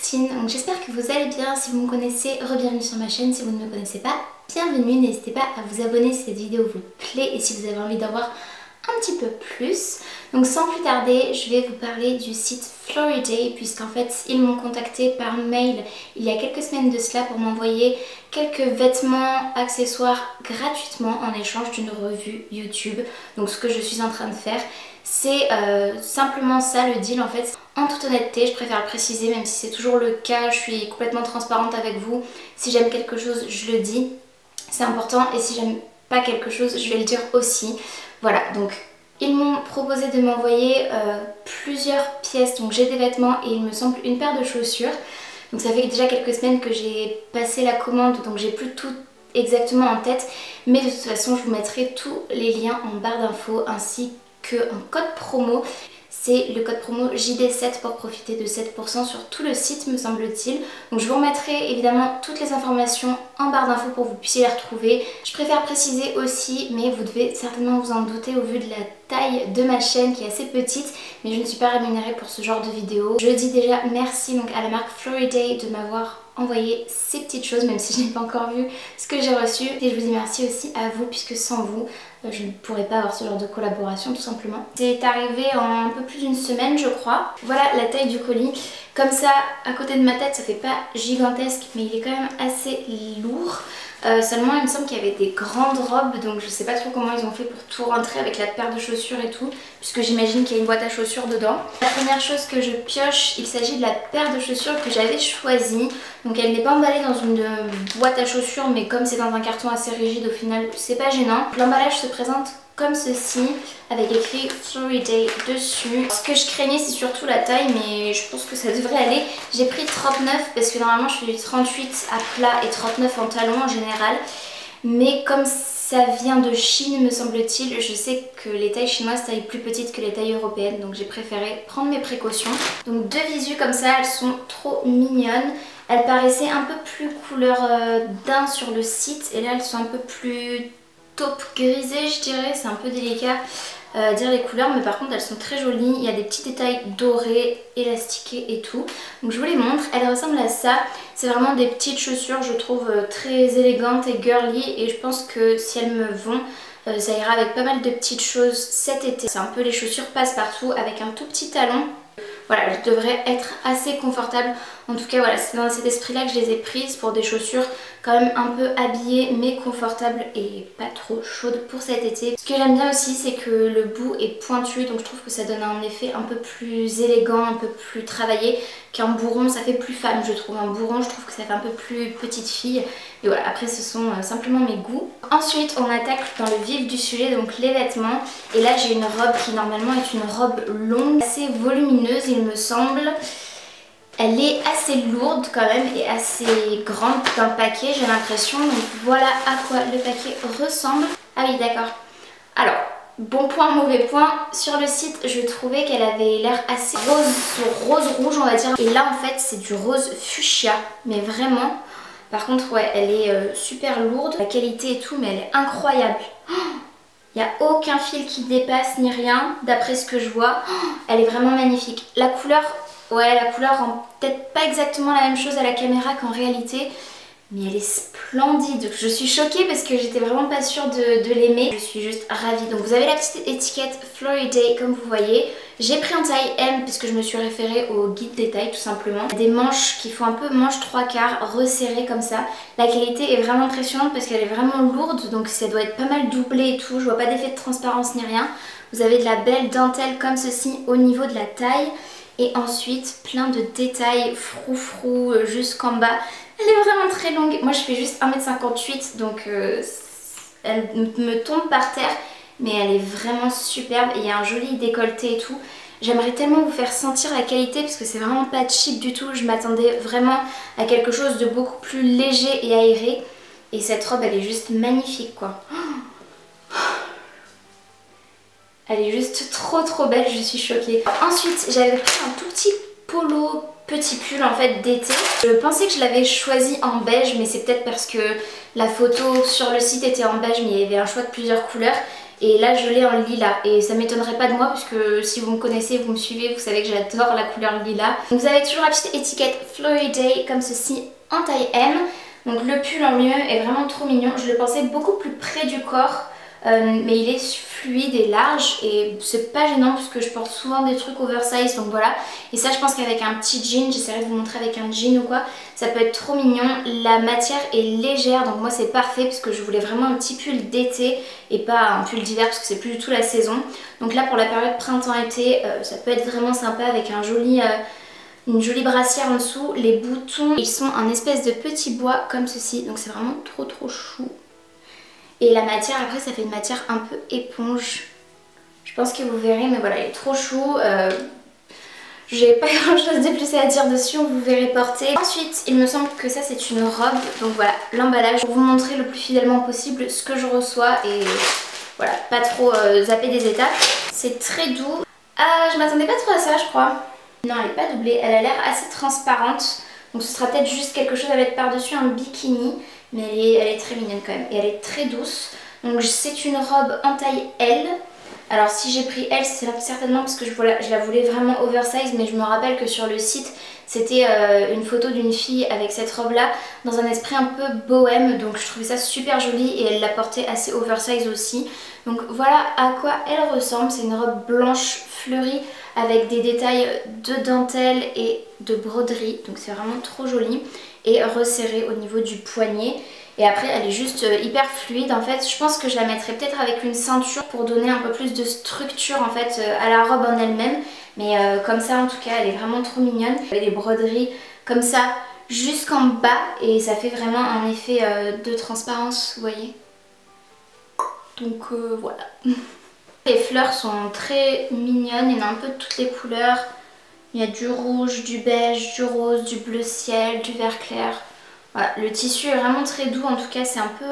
Christine, donc j'espère que vous allez bien. Si vous me connaissez, re-bienvenue sur ma chaîne. Si vous ne me connaissez pas, bienvenue. N'hésitez pas à vous abonner si cette vidéo vous plaît et si vous avez envie d'en voir un petit peu plus. Donc sans plus tarder, je vais vous parler du site Floriday, puisqu'en fait ils m'ont contacté par mail il y a quelques semaines de cela pour m'envoyer quelques vêtements, accessoires gratuitement en échange d'une revue YouTube. Donc ce que je suis en train de faire, c'est simplement ça le deal en fait. En toute honnêteté, je préfère le préciser, même si c'est toujours le cas, je suis complètement transparente avec vous. Si j'aime quelque chose, je le dis, c'est important, et si j'aime pas quelque chose, je vais le dire aussi. Voilà, donc ils m'ont proposé de m'envoyer plusieurs pièces, donc j'ai des vêtements et il me semble une paire de chaussures. Donc ça fait déjà quelques semaines que j'ai passé la commande, donc j'ai plus tout exactement en tête, mais de toute façon je vous mettrai tous les liens en barre d'infos ainsi qu'un code promo. C'est le code promo JD7 pour profiter de 7% sur tout le site, me semble-t-il. Donc je vous remettrai évidemment toutes les informations en barre d'infos pour que vous puissiez les retrouver. Je préfère préciser aussi, mais vous devez certainement vous en douter au vu de la taille de ma chaîne qui est assez petite, mais je ne suis pas rémunérée pour ce genre de vidéo. Je dis déjà merci donc à la marque Floriday de m'avoir envoyé ces petites choses, même si je n'ai pas encore vu ce que j'ai reçu. Et je vous dis merci aussi à vous, puisque sans vous, je ne pourrais pas avoir ce genre de collaboration tout simplement. C'est arrivé en un peu plus d'une semaine je crois. Voilà la taille du colis. Comme ça, à côté de ma tête, ça fait pas gigantesque, mais il est quand même assez lourd. Seulement il me semble qu'il y avait des grandes robes, donc je sais pas trop comment ils ont fait pour tout rentrer avec la paire de chaussures et tout, puisque j'imagine qu'il y a une boîte à chaussures dedans. La première chose que je pioche, il s'agit de la paire de chaussures que j'avais choisie. Donc elle n'est pas emballée dans une boîte à chaussures, mais comme c'est dans un carton assez rigide, au final c'est pas gênant. L'emballage se présente comme ceci, avec écrit Floriday dessus. Ce que je craignais, c'est surtout la taille, mais je pense que ça devrait aller. J'ai pris 39 parce que normalement je fais du 38 à plat et 39 en talon en général, mais comme ça vient de Chine me semble-t-il, je sais que les tailles chinoises taillent plus petites que les tailles européennes, donc j'ai préféré prendre mes précautions. Donc deux visus comme ça, elles sont trop mignonnes. Elles paraissaient un peu plus couleur daim sur le site, et là elles sont un peu plus taupe grisée je dirais, c'est un peu délicat à dire les couleurs, mais par contre elles sont très jolies. Il y a des petits détails dorés, élastiqués et tout, donc je vous les montre. Elles ressemblent à ça, c'est vraiment des petites chaussures je trouve très élégantes et girly, et je pense que si elles me vont, ça ira avec pas mal de petites choses cet été. C'est un peu les chaussures passe-partout avec un tout petit talon. Voilà, elles devraient être assez confortables. En tout cas voilà, c'est dans cet esprit là que je les ai prises, pour des chaussures quand même un peu habillées mais confortables et pas trop chaudes pour cet été. Ce que j'aime bien aussi, c'est que le bout est pointu, donc je trouve que ça donne un effet un peu plus élégant, un peu plus travaillé. Qu'un bourron, ça fait plus femme je trouve. Un bourron, je trouve que ça fait un peu plus petite fille. Et voilà, après ce sont simplement mes goûts. Ensuite on attaque dans le vif du sujet, donc les vêtements. Et là j'ai une robe qui normalement est une robe longue, assez volumineuse il me semble. Elle est assez lourde quand même et assez grande dans le paquet, j'ai l'impression. Donc voilà à quoi le paquet ressemble. Ah oui d'accord. Alors, bon point, mauvais point. Sur le site, je trouvais qu'elle avait l'air assez rose-rouge on va dire. Et là en fait c'est du rose fuchsia, mais vraiment. Par contre ouais, elle est super lourde. La qualité et tout, mais elle est incroyable. Il n'y a aucun fil qui dépasse ni rien d'après ce que je vois. Elle est vraiment magnifique. La couleur, ouais, la couleur rend peut-être pas exactement la même chose à la caméra qu'en réalité, mais elle est splendide. Je suis choquée parce que j'étais vraiment pas sûre de l'aimer. Je suis juste ravie. Donc vous avez la petite étiquette Floriday comme vous voyez. J'ai pris en taille M puisque je me suis référée au guide des tailles tout simplement. Des manches qui font un peu manches 3/4 resserrées comme ça. La qualité est vraiment impressionnante parce qu'elle est vraiment lourde, donc ça doit être pas mal doublé et tout. Je vois pas d'effet de transparence ni rien. Vous avez de la belle dentelle comme ceci au niveau de la taille. Et ensuite plein de détails froufrou jusqu'en bas. Elle est vraiment très longue. Moi je fais juste 1m58 donc elle me tombe par terre. Mais elle est vraiment superbe et il y a un joli décolleté et tout. J'aimerais tellement vous faire sentir la qualité parce que c'est vraiment pas cheap du tout. Je m'attendais vraiment à quelque chose de beaucoup plus léger et aéré. Et cette robe elle est juste magnifique quoi. Elle est juste trop belle, je suis choquée. Ensuite j'avais pris un tout petit polo, petit pull en fait d'été. Je pensais que je l'avais choisi en beige, mais c'est peut-être parce que la photo sur le site était en beige mais il y avait un choix de plusieurs couleurs. Et là je l'ai en lilas et ça m'étonnerait pas de moi puisque si vous me connaissez, vous me suivez, vous savez que j'adore la couleur lilas. Donc vous avez toujours la petite étiquette Flurry Day comme ceci en taille M. Donc le pull en lui-même est vraiment trop mignon. Je le pensais beaucoup plus près du corps. Mais il est fluide et large et c'est pas gênant puisque je porte souvent des trucs oversize, donc voilà. Et ça je pense qu'avec un petit jean, j'essaierai de vous montrer avec un jean ou quoi, ça peut être trop mignon. La matière est légère donc moi c'est parfait parce que je voulais vraiment un petit pull d'été et pas un pull d'hiver parce que c'est plus du tout la saison. Donc là pour la période printemps-été ça peut être vraiment sympa avec un joli... une jolie brassière en dessous. Les boutons ils sont en espèce de petit bois comme ceci, donc c'est vraiment trop chou. Et la matière après ça fait une matière un peu éponge. Je pense que vous verrez, mais voilà, il est trop chou. J'ai pas grand chose de plus à dire dessus, vous verrez porter. Ensuite il me semble que ça c'est une robe. Donc voilà l'emballage pour vous montrer le plus fidèlement possible ce que je reçois. Et voilà, pas trop zapper des étapes. C'est très doux. Ah, je m'attendais pas trop à ça je crois. Non elle est pas doublée, elle a l'air assez transparente. Donc ce sera peut-être juste quelque chose à mettre par dessus, un bikini. Mais elle est très mignonne quand même et elle est très douce. Donc c'est une robe en taille L. Alors si j'ai pris L c'est certainement parce que je la voulais vraiment oversize. Mais je me rappelle que sur le site c'était une photo d'une fille avec cette robe là dans un esprit un peu bohème. Donc je trouvais ça super joli et elle l'a portée assez oversize aussi. Donc voilà à quoi elle ressemble. C'est une robe blanche fleurie avec des détails de dentelle et de broderie. Donc c'est vraiment trop joli. Et resserrée au niveau du poignet. Et après elle est juste hyper fluide en fait. Je pense que je la mettrai peut-être avec une ceinture pour donner un peu plus de structure en fait à la robe en elle-même. Mais comme ça en tout cas elle est vraiment trop mignonne. Elle a des broderies comme ça jusqu'en bas et ça fait vraiment un effet de transparence, vous voyez. Donc voilà. Les fleurs sont très mignonnes, il y en a un peu de toutes les couleurs. Il y a du rouge, du beige, du rose, du bleu ciel, du vert clair. Voilà, le tissu est vraiment très doux, en tout cas c'est un peu,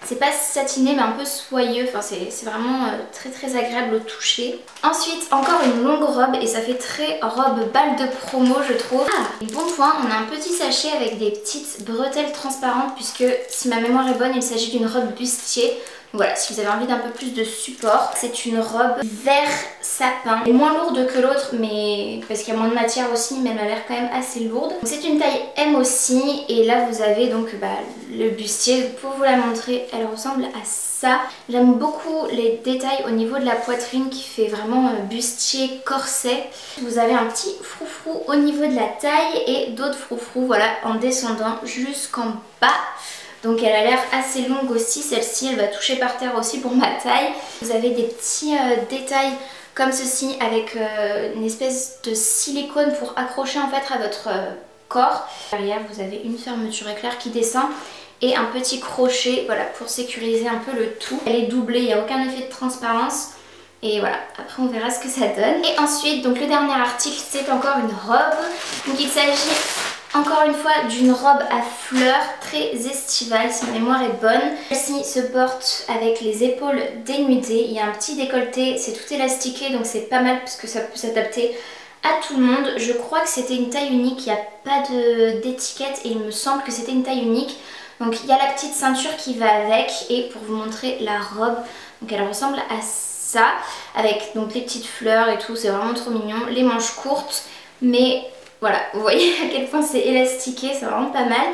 c'est pas satiné mais un peu soyeux, enfin c'est vraiment très agréable au toucher. Ensuite encore une longue robe et ça fait très robe balle de promo je trouve. Ah, bon point, on a un petit sachet avec des petites bretelles transparentes puisque si ma mémoire est bonne il s'agit d'une robe bustier. Voilà, si vous avez envie d'un peu plus de support, c'est une robe vert sapin. Elle est moins lourde que l'autre, mais parce qu'il y a moins de matière aussi, mais elle a l'air quand même assez lourde. C'est une taille M aussi, et là vous avez donc le bustier. Pour vous la montrer, elle ressemble à ça. J'aime beaucoup les détails au niveau de la poitrine qui fait vraiment bustier corset. Vous avez un petit froufrou au niveau de la taille et d'autres froufrous, voilà, en descendant jusqu'en bas. Donc elle a l'air assez longue aussi, celle-ci elle va toucher par terre aussi pour ma taille. Vous avez des petits détails comme ceci avec une espèce de silicone pour accrocher en fait à votre corps. Derrière vous avez une fermeture éclair qui descend et un petit crochet, voilà, pour sécuriser un peu le tout. Elle est doublée, il n'y a aucun effet de transparence. Et voilà, après on verra ce que ça donne. Et ensuite, donc le dernier article, c'est encore une robe. Donc il s'agit encore une fois d'une robe à fleurs très estivale, si ma mémoire est bonne. Celle-ci se porte avec les épaules dénudées, il y a un petit décolleté, c'est tout élastiqué donc c'est pas mal parce que ça peut s'adapter à tout le monde. Je crois que c'était une taille unique, il n'y a pas d'étiquette et il me semble que c'était une taille unique. Donc il y a la petite ceinture qui va avec et pour vous montrer la robe, donc elle ressemble à ça avec donc les petites fleurs et tout, c'est vraiment trop mignon. Les manches courtes mais... Voilà, vous voyez à quel point c'est élastiqué, c'est vraiment pas mal.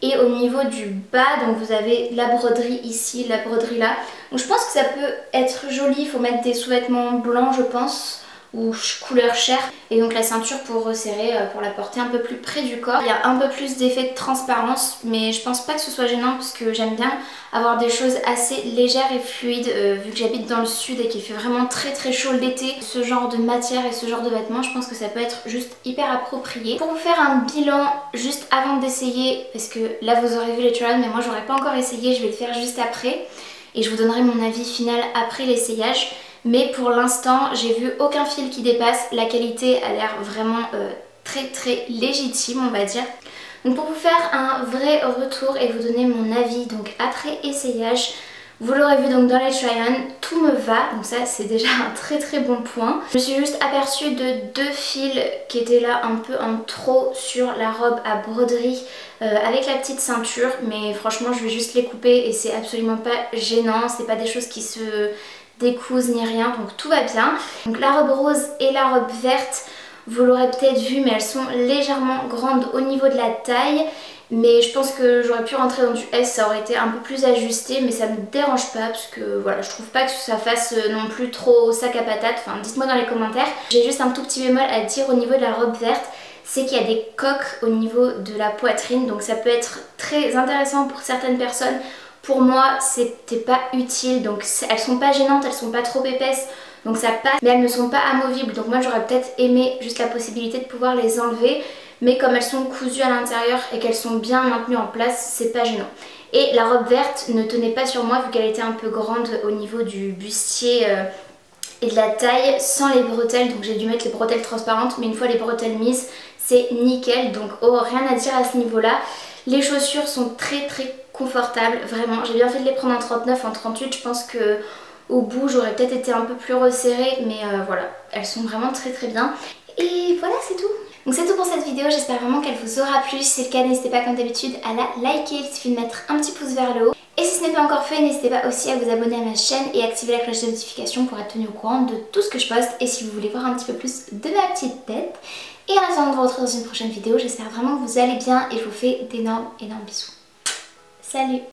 Et au niveau du bas, donc vous avez la broderie ici, la broderie là. Donc je pense que ça peut être joli, il faut mettre des sous-vêtements blancs je pense, ou couleur chair. Et donc la ceinture pour resserrer, pour la porter un peu plus près du corps. Il y a un peu plus d'effet de transparence, mais je pense pas que ce soit gênant parce que j'aime bien avoir des choses assez légères et fluides vu que j'habite dans le sud et qu'il fait vraiment très chaud l'été. Ce genre de matière et ce genre de vêtements, je pense que ça peut être juste hyper approprié. Pour vous faire un bilan juste avant d'essayer, parce que là vous aurez vu les trials mais moi j'aurais pas encore essayé, je vais le faire juste après. Et je vous donnerai mon avis final après l'essayage. Mais pour l'instant j'ai vu aucun fil qui dépasse, la qualité a l'air vraiment très légitime on va dire. Donc pour vous faire un vrai retour et vous donner mon avis donc après essayage, vous l'aurez vu donc dans les try-on, tout me va, donc ça c'est déjà un très bon point. Je me suis juste aperçue de deux fils qui étaient là un peu en trop sur la robe à broderie avec la petite ceinture, mais franchement je vais juste les couper et c'est absolument pas gênant, c'est pas des choses qui se découse ni rien, donc tout va bien. Donc la robe rose et la robe verte, vous l'aurez peut-être vu, mais elles sont légèrement grandes au niveau de la taille. Mais je pense que j'aurais pu rentrer dans du S, ça aurait été un peu plus ajusté, mais ça me dérange pas parce que voilà, je trouve pas que ça fasse non plus trop sac à patate. Enfin, dites-moi dans les commentaires. J'ai juste un tout petit bémol à dire au niveau de la robe verte, c'est qu'il y a des coques au niveau de la poitrine, donc ça peut être très intéressant pour certaines personnes. Pour moi, c'était pas utile, donc elles sont pas gênantes, elles sont pas trop épaisses, donc ça passe, mais elles ne sont pas amovibles, donc moi j'aurais peut-être aimé juste la possibilité de pouvoir les enlever, mais comme elles sont cousues à l'intérieur et qu'elles sont bien maintenues en place, c'est pas gênant. Et la robe verte ne tenait pas sur moi vu qu'elle était un peu grande au niveau du bustier et de la taille sans les bretelles, donc j'ai dû mettre les bretelles transparentes, mais une fois les bretelles mises, c'est nickel, donc oh, rien à dire à ce niveau-là. Les chaussures sont très confortables, vraiment. J'ai bien fait de les prendre en 39, en 38, je pense que au bout j'aurais peut-être été un peu plus resserrée, mais voilà, elles sont vraiment très bien. Et voilà, c'est tout. Donc c'est tout pour cette vidéo, j'espère vraiment qu'elle vous aura plu. Si c'est le cas, n'hésitez pas comme d'habitude à la liker, il suffit de mettre un petit pouce vers le haut. Et si ce n'est pas encore fait, n'hésitez pas aussi à vous abonner à ma chaîne et activer la cloche de notification pour être tenu au courant de tout ce que je poste. Et si vous voulez voir un petit peu plus de ma petite tête. Et en attendant de vous retrouver dans une prochaine vidéo, j'espère vraiment que vous allez bien et je vous fais d'énormes bisous. Salut!